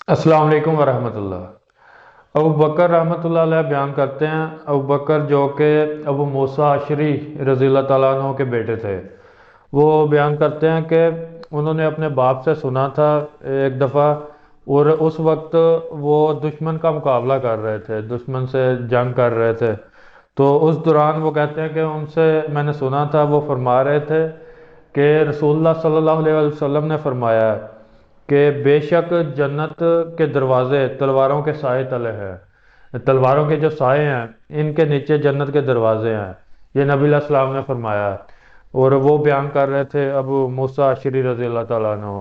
अस्सलाम वालेकुम वरहमतुल्लाह। अबू बकर रहमतुल्लाह अलैह बयान करते हैं, अबू बकर जो कि अबू मूसा अशरी रज़ी अल्लाह तआला अन्हु के बेटे थे, वो बयान करते हैं कि उन्होंने अपने बाप से सुना था एक दफ़ा। और उस वक्त वो दुश्मन का मुकाबला कर रहे थे, दुश्मन से जंग कर रहे थे। तो उस दौरान वो कहते हैं कि उनसे मैंने सुना था, वो फरमा रहे थे कि रसूलुल्लाह सल्लल्लाहु अलैहि वसल्लम ने फरमाया कि बेशक जन्नत के दरवाजे तलवारों के साए तले हैं, तलवारों के जो साए हैं इनके नीचे जन्नत के दरवाजे हैं। ये नबी अलैहिस्सलाम ने फरमाया। और वो बयान कर रहे थे अबू मूसा अशरी रज़ी अल्लाह तआला अन्हु।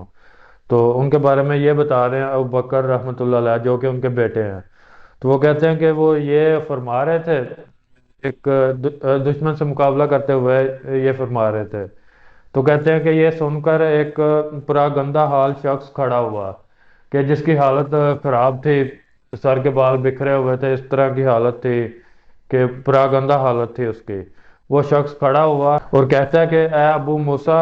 तो उनके बारे में ये बता रहे हैं अबू बकर रहमतुल्लाह अलैह, जो कि उनके बेटे हैं। तो वो कहते हैं कि वो ये फरमा रहे थे, एक दुश्मन से मुकाबला करते हुए ये फरमा रहे थे। तो कहते हैं कि ये सुनकर एक पूरा गंदा हाल शख्स खड़ा हुआ, कि जिसकी हालत खराब थी, सर के बाल बिखरे हुए थे, इस तरह की हालत थी कि पूरा गंदा हालत थी उसकी। वो शख्स खड़ा हुआ और कहता है कि ए अबू मूसा,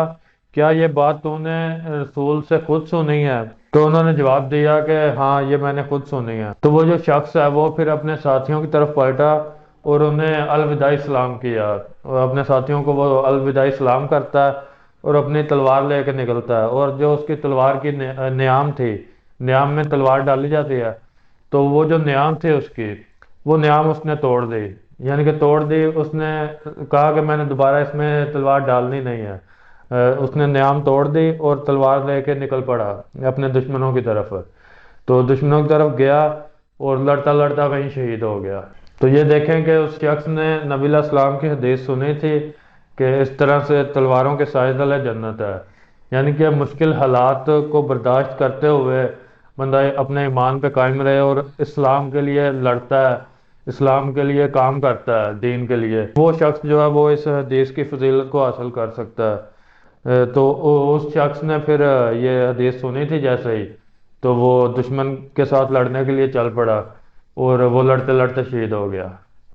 क्या ये बात तूने रसूल से खुद सुनी है? तो उन्होंने जवाब दिया कि हाँ, ये मैंने खुद सुनी है। तो वो जो शख्स है वो फिर अपने साथियों की तरफ पलटा और उन्हें अलविदाई सलाम किया। और अपने साथियों को वो अलविदाई सलाम करता है और अपनी तलवार लेकर निकलता है। और जो उसकी तलवार की नियाम थी, नियाम में तलवार डाली जाती है, तो वो जो नियाम थी उसकी, वो नियाम उसने तोड़ दी। यानी कि तोड़ दी, उसने कहा कि मैंने दोबारा इसमें तलवार डालनी नहीं है। उसने नियाम तोड़ दी और तलवार लेके निकल पड़ा अपने दुश्मनों की तरफ। तो दुश्मनों की तरफ गया और लड़ता लड़ता वहीं शहीद हो गया। तो ये देखें कि उस शख्स ने नबी अलैहिस्सलाम की हदीस सुनी थी कि इस तरह से तलवारों के साए तले जन्नत है। यानी कि मुश्किल हालात को बर्दाश्त करते हुए बंदा अपने ईमान पे कायम रहे और इस्लाम के लिए लड़ता है, इस्लाम के लिए काम करता है, दीन के लिए, वो शख्स जो है वो इस हदीस की फजीलत को हासिल कर सकता है। तो उस शख्स ने फिर ये हदीस सुनी थी जैसे ही, तो वो दुश्मन के साथ लड़ने के लिए चल पड़ा और वो लड़ते लड़ते शहीद हो गया।